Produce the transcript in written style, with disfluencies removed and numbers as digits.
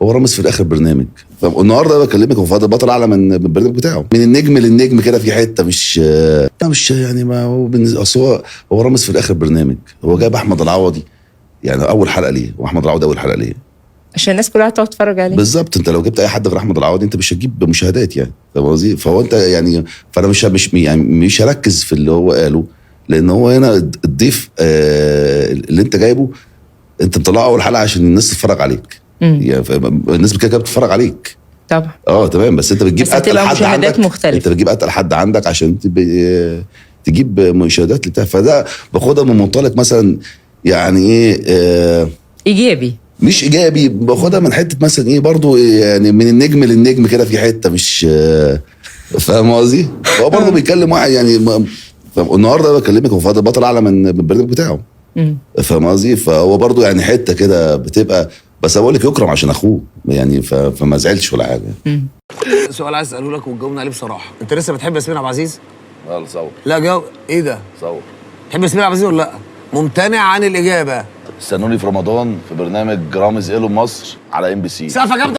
هو رامز في الاخر برنامج. النهارده بكلمك هو فاضل بطل اعلى من البرنامج بتاعه، من النجم للنجم كده في حته مش يعني ما هو اصل هو رامز في الاخر برنامج. هو جايب احمد العوضي يعني اول حلقه ليه، واحمد العوضي اول حلقه ليه عشان الناس كلها تقعد تتفرج عليه. بالظبط. انت لو جبت اي حد غير احمد العوضي انت مش هتجيب مشاهدات يعني، فاهم قصدي؟ فهو انت يعني فانا مش هركز في اللي هو قاله، لان هو هنا الضيف اللي انت جايبه انت مطلعه اول حلقه عشان الناس تتفرج عليك. يعني الناس كده بتتفرج عليك طبعا. تمام، بس انت بتجيب اتقل حد عندك مختلفة. انت بتجيب اتقل حد عندك عشان تجيب مشاهدات بتاع. فده باخدها من منطلق مثلا يعني ايه ايجابي، مش ايجابي. باخدها من حته مثلا ايه برضو يعني من النجم للنجم كده في حته مش فاهم قصدي؟ هو برضو بيتكلم واحد يعني النهارده بكلمك هو فاضل بطل اعلى من البرنامج بتاعه، فاهم قصدي؟ فهو برضو يعني حته كده بتبقى، بس بقول لك يكرم عشان اخوه يعني فما زعلش ولا حاجه. سؤال عايز اساله لك وتجاوبني عليه بصراحه، انت لسه بتحب ياسمين عبد العزيز؟ لا صور. لا جاوب. ايه ده؟ صور. تحب ياسمين عبد العزيز ولا لا؟ ممتنع عن الاجابه. استنوني في رمضان في برنامج رامز إيلون مصر على MBC. سقفه جامده.